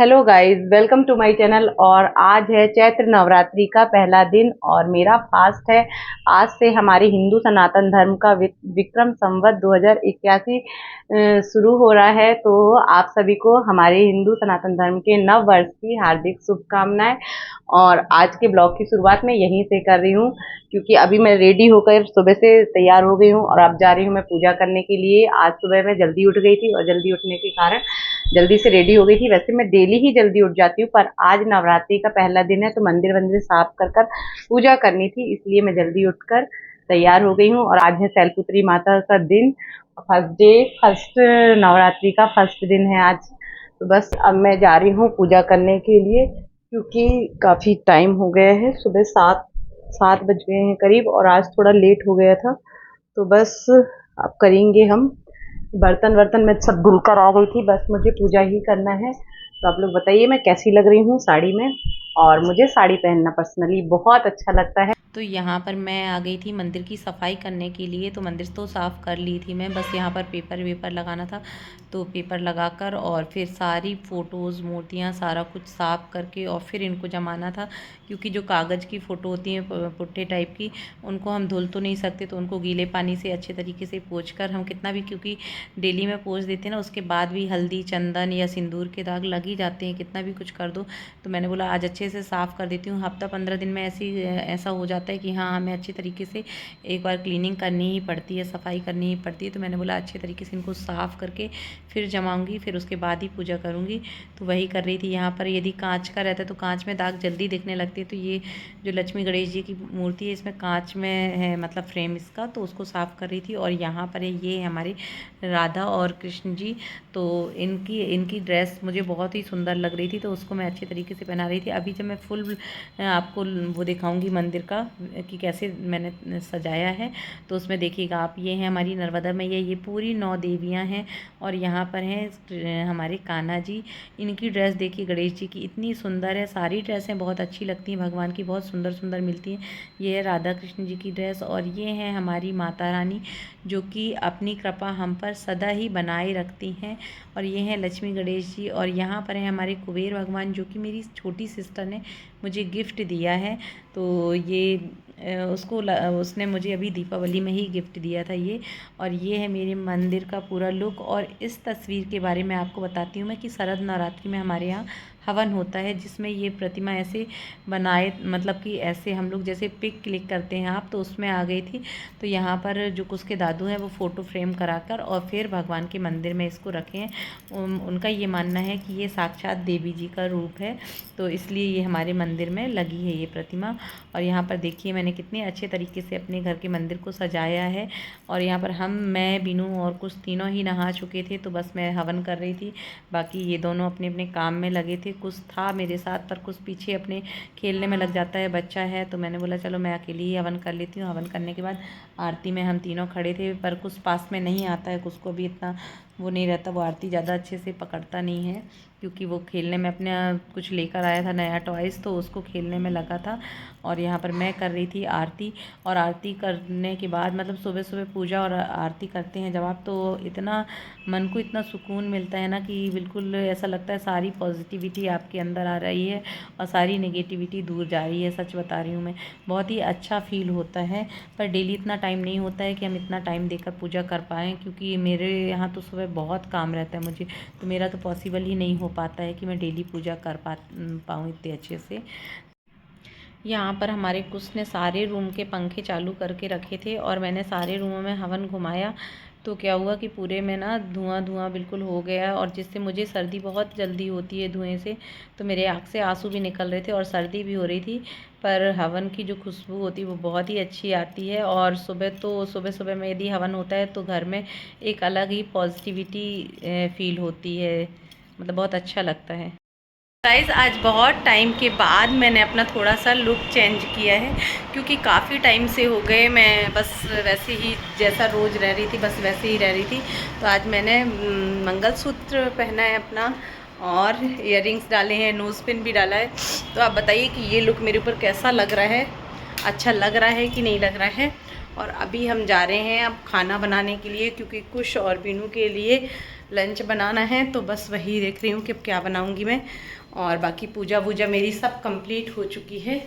Hello guys, welcome to my channel. और आज है चैत्र नवरात्रि का पहला दिन और मेरा फास्ट है। आज से हमारे हिंदू सनातन धर्म का विक्रम संवत 2081 शुरू हो रहा है। तो आप सभी को हमारे हिंदू सनातन धर्म के नव वर्ष की हार्दिक शुभकामनाएं। और आज के ब्लॉग की शुरुआत मैं यहीं से कर रही हूँ, क्योंकि अभी मैं रेडी होकर सुबह से तैयार हो गई हूँ और अब जा रही हूँ मैं पूजा करने के लिए। आज सुबह मैं जल्दी उठ गई थी और जल्दी उठने के कारण जल्दी से रेडी हो गई थी। वैसे मैं डेली ही जल्दी उठ जाती हूँ, पर आज नवरात्रि का पहला दिन है तो मंदिर वंदिर साफ कर कर पूजा करनी थी, इसलिए मैं जल्दी उठकर तैयार हो गई हूँ। और आज है शैलपुत्री माता का दिन, फर्स्ट डे, फर्स्ट नवरात्रि का फर्स्ट दिन है आज। तो बस अब मैं जा रही हूँ पूजा करने के लिए, क्योंकि काफ़ी टाइम हो गया है। सुबह सात सात बज गए हैं करीब और आज थोड़ा लेट हो गया था। तो बस अब करेंगे हम। बर्तन वर्तन मैं सब धुल कर आ गई थी, बस मुझे पूजा ही करना है। तो आप लोग बताइए मैं कैसी लग रही हूँ साड़ी में। और मुझे साड़ी पहनना पर्सनली बहुत अच्छा लगता है। तो यहाँ पर मैं आ गई थी मंदिर की सफाई करने के लिए। तो मंदिर तो साफ़ कर ली थी मैं, बस यहाँ पर पेपर वेपर लगाना था। तो पेपर लगाकर और फिर सारी फ़ोटोज़, मूर्तियाँ, सारा कुछ साफ़ करके और फिर इनको जमाना था। क्योंकि जो कागज़ की फ़ोटो होती हैं पुट्ठे टाइप की, उनको हम धुल तो नहीं सकते, तो उनको गीले पानी से अच्छे तरीके से पोंछ कर हम कितना भी, क्योंकि डेली में पोंछ देते हैं ना, उसके बाद भी हल्दी, चंदन या सिंदूर के दाग लग ही जाते हैं, कितना भी कुछ कर दो। तो मैंने बोला आज अच्छे से साफ़ कर देती हूँ। हफ्ता 15 दिन में ऐसा हो जाता है कि हाँ, हमें अच्छे तरीके से एक बार क्लीनिंग करनी ही पड़ती है, सफाई करनी ही पड़ती है। तो मैंने बोला अच्छे तरीके से इनको साफ़ करके फिर जमाऊँगी, फिर उसके बाद ही पूजा करूँगी। तो वही कर रही थी। यहाँ पर यदि कांच का रहता है तो कांच में दाग जल्दी दिखने लगते हैं। तो ये जो लक्ष्मी गणेश जी की मूर्ति है, इसमें कांच में है, मतलब फ्रेम इसका, तो उसको साफ़ कर रही थी। और यहाँ पर ये हमारे राधा और कृष्ण जी। तो इनकी ड्रेस मुझे बहुत ही सुंदर लग रही थी, तो उसको मैं अच्छे तरीके से पहना रही थी। अभी जब मैं फुल आपको वो दिखाऊंगी मंदिर का कि कैसे मैंने सजाया है, तो उसमें देखिएगा आप। ये है हमारी नर्मदा मैया, ये पूरी 9 देवियाँ हैं। और यहाँ पर हैं हमारे कान्हा जी। इनकी ड्रेस देखिए, गणेश जी की इतनी सुंदर है। सारी ड्रेसें बहुत अच्छी लगती हैं, भगवान की बहुत सुंदर सुंदर मिलती हैं। ये है राधा कृष्ण जी की ड्रेस। और ये है हमारी माता रानी, जो कि अपनी कृपा हम पर सदा ही बनाए रखती हैं। और ये हैं लक्ष्मी गणेश जी। और यहाँ पर है हमारे कुबेर भगवान, जो कि मेरी छोटी सिस्टर ने मुझे गिफ्ट दिया है। तो ये उसने मुझे अभी दीपावली में ही गिफ्ट दिया था ये। और ये है मेरे मंदिर का पूरा लुक। और इस तस्वीर के बारे में आपको बताती हूँ मैं कि शरद नवरात्रि में हमारे यहाँ हवन होता है, जिसमें ये प्रतिमा ऐसे बनाए, मतलब कि ऐसे हम लोग जैसे पिक क्लिक करते हैं आप, तो उसमें आ गई थी। तो यहाँ पर जो उसके दादू हैं वो फ़ोटो फ्रेम कराकर और फिर भगवान के मंदिर में इसको रखे हैं। उनका ये मानना है कि ये साक्षात देवी जी का रूप है, तो इसलिए ये हमारे मंदिर में लगी है ये प्रतिमा। और यहाँ पर देखिए मैंने कितने अच्छे तरीके से अपने घर के मंदिर को सजाया है। और यहाँ पर मैं, बीनू और कुछ तीनों ही नहा चुके थे, तो बस मैं हवन कर रही थी। बाकी ये दोनों अपने अपने काम में लगे थे। कुछ था मेरे साथ, पर कुछ पीछे अपने खेलने में लग जाता है, बच्चा है। तो मैंने बोला चलो मैं अकेली ही हवन कर लेती हूँ। हवन करने के बाद आरती में हम तीनों खड़े थे, पर कुछ पास में नहीं आता है, कुछ को भी इतना वो नहीं रहता, वो आरती ज़्यादा अच्छे से पकड़ता नहीं है, क्योंकि वो खेलने में अपने कुछ लेकर आया था नया टॉयज़, तो उसको खेलने में लगा था। और यहाँ पर मैं कर रही थी आरती। और आरती करने के बाद, मतलब सुबह सुबह पूजा और आरती करते हैं जब आप, तो इतना मन को इतना सुकून मिलता है ना, कि बिल्कुल ऐसा लगता है सारी पॉजिटिविटी आपके अंदर आ रही है और सारी नेगेटिविटी दूर जा रही है। सच बता रही हूँ मैं, बहुत ही अच्छा फील होता है। पर डेली इतना टाइम नहीं होता है कि हम इतना टाइम देकर पूजा कर पाएँ, क्योंकि मेरे यहाँ तो सुबह बहुत काम रहता है मुझे, तो मेरा तो पॉसिबल ही नहीं हो पाता है कि मैं डेली पूजा कर पाऊँ इतने अच्छे से। यहाँ पर हमारे कुछ ने सारे रूम के पंखे चालू करके रखे थे और मैंने सारे रूमों में हवन घुमाया। तो क्या हुआ कि पूरे में ना धुआं धुआं बिल्कुल हो गया, और जिससे मुझे सर्दी बहुत जल्दी होती है धुएं से। तो मेरे आँख से आंसू भी निकल रहे थे और सर्दी भी हो रही थी। पर हवन की जो खुशबू होती है वो बहुत ही अच्छी आती है। और सुबह सुबह में यदि हवन होता है तो घर में एक अलग ही पॉजिटिविटी फील होती है, मतलब बहुत अच्छा लगता है। गाइज़, आज बहुत टाइम के बाद मैंने अपना थोड़ा सा लुक चेंज किया है, क्योंकि काफ़ी टाइम से हो गए मैं बस वैसे ही जैसा रोज़ रह रही थी, बस वैसे ही रह रही थी। तो आज मैंने मंगलसूत्र पहना है अपना, और इयररिंग्स डाले हैं, नोज़ पिन भी डाला है। तो आप बताइए कि ये लुक मेरे ऊपर कैसा लग रहा है, अच्छा लग रहा है कि नहीं लग रहा है। और अभी हम जा रहे हैं अब खाना बनाने के लिए, क्योंकि कुश और बीनू के लिए लंच बनाना है। तो बस वही देख रही हूँ कि अब क्या बनाऊँगी मैं। और बाकी पूजा वूजा मेरी सब कंप्लीट हो चुकी है।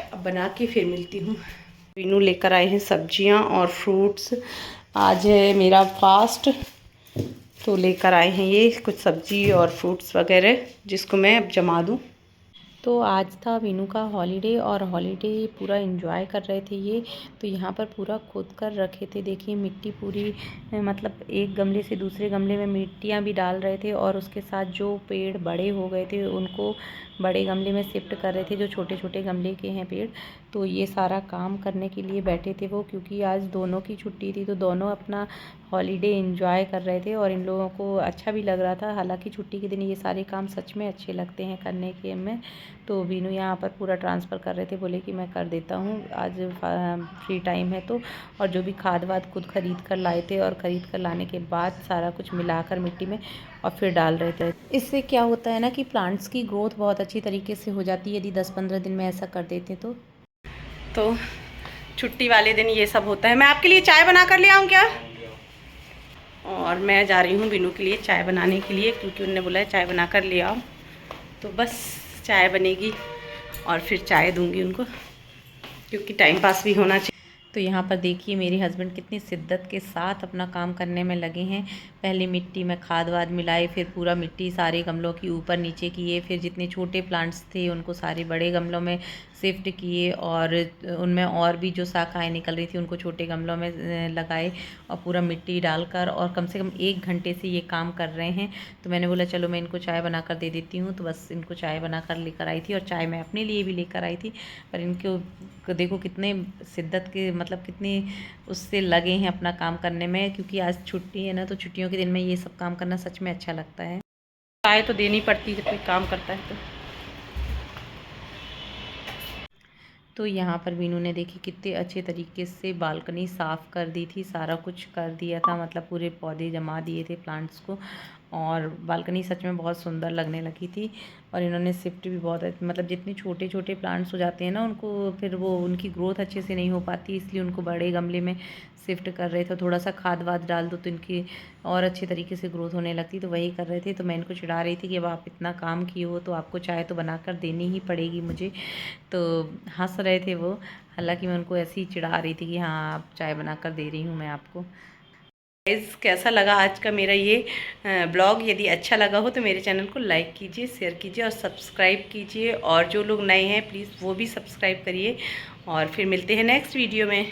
अब बना के फिर मिलती हूँ। बीनू लेकर आए हैं सब्जियाँ और फ्रूट्स। आज है मेरा फास्ट, तो लेकर आए हैं ये कुछ सब्जी और फ्रूट्स वगैरह, जिसको मैं अब जमा दूँ। तो आज था वीनू का हॉलीडे और हॉलीडे पूरा एंजॉय कर रहे थे ये। तो यहाँ पर पूरा खोद कर रखे थे, देखिए मिट्टी पूरी, मतलब एक गमले से दूसरे गमले में मिट्टियाँ भी डाल रहे थे। और उसके साथ जो पेड़ बड़े हो गए थे उनको बड़े गमले में शिफ्ट कर रहे थे, जो छोटे छोटे गमले के हैं पेड़। तो ये सारा काम करने के लिए बैठे थे वो, क्योंकि आज दोनों की छुट्टी थी, तो दोनों अपना हॉलीडे एंजॉय कर रहे थे और इन लोगों को अच्छा भी लग रहा था। हालांकि छुट्टी के दिन ये सारे काम सच में अच्छे लगते हैं करने के में। तो बीनू यहाँ पर पूरा ट्रांसफ़र कर रहे थे, बोले कि मैं कर देता हूँ आज फ्री टाइम है तो। और जो भी खाद वाद खुद ख़रीद कर लाए थे, और ख़रीद कर लाने के बाद सारा कुछ मिलाकर मिट्टी में और फिर डाल रहे थे। इससे क्या होता है ना कि प्लांट्स की ग्रोथ बहुत अच्छी तरीके से हो जाती है यदि 10-15 दिन में ऐसा कर देते तो छुट्टी वाले दिन ये सब होता है। मैं आपके लिए चाय बना कर ले आऊँ क्या? और मैं जा रही हूँ बीनू के लिए चाय बनाने के लिए, क्योंकि उन्होंने बोला है चाय बना कर ले आओ। तो बस चाय बनेगी और फिर चाय दूंगी उनको, क्योंकि टाइम पास भी होना चाहिए। तो यहाँ पर देखिए मेरे हस्बैंड कितनी शिद्दत के साथ अपना काम करने में लगे हैं। पहले मिट्टी में खाद वाद मिलाए, फिर पूरा मिट्टी सारे गमलों की ऊपर नीचे किए, फिर जितने छोटे प्लांट्स थे उनको सारे बड़े गमलों में शिफ्ट किए, और उनमें और भी जो शाखाएँ निकल रही थी उनको छोटे गमलों में लगाए, और पूरा मिट्टी डालकर, और कम से कम 1 घंटे से ये काम कर रहे हैं। तो मैंने बोला चलो मैं इनको चाय बना कर दे देती हूँ। तो बस इनको चाय बना कर लेकर आई थी, और चाय मैं अपने लिए भी लेकर आई थी। पर इनको देखो कितने शिद्दत के, मतलब कितने उससे लगे हैं अपना काम करने में, क्योंकि आज छुट्टी है ना, तो छुट्टियों के दिन में ये सब काम करना सच में अच्छा लगता है। चाय तो देनी पड़ती है जब कोई काम करता है तो यहाँ पर वीनू ने देखी कितने अच्छे तरीके से बालकनी साफ़ कर दी थी, सारा कुछ कर दिया था, मतलब पूरे पौधे जमा दिए थे प्लांट्स को, और बालकनी सच में बहुत सुंदर लगने लगी थी। और इन्होंने शिफ्ट भी बहुत, मतलब जितने छोटे छोटे प्लांट्स हो जाते हैं ना उनको फिर वो उनकी ग्रोथ अच्छे से नहीं हो पाती, इसलिए उनको बड़े गमले में शिफ्ट कर रहे थे। थोड़ा सा खाद वाद डाल दो तो इनकी और अच्छे तरीके से ग्रोथ होने लगती, तो वही कर रहे थे। तो मैं इनको चिढ़ा रही थी कि अब आप इतना काम किए हो तो आपको चाय तो बना कर देनी ही पड़ेगी मुझे। तो हंस रहे थे वो, हालांकि मैं उनको ऐसे ही चिढ़ा रही थी कि हाँ आप चाय बना कर दे रही हूँ मैं आपको। गाइस, कैसा लगा आज का मेरा ये ब्लॉग? यदि अच्छा लगा हो तो मेरे चैनल को लाइक कीजिए, शेयर कीजिए और सब्सक्राइब कीजिए। और जो लोग नए हैं प्लीज़ वो भी सब्सक्राइब करिए। और फिर मिलते हैं नेक्स्ट वीडियो में।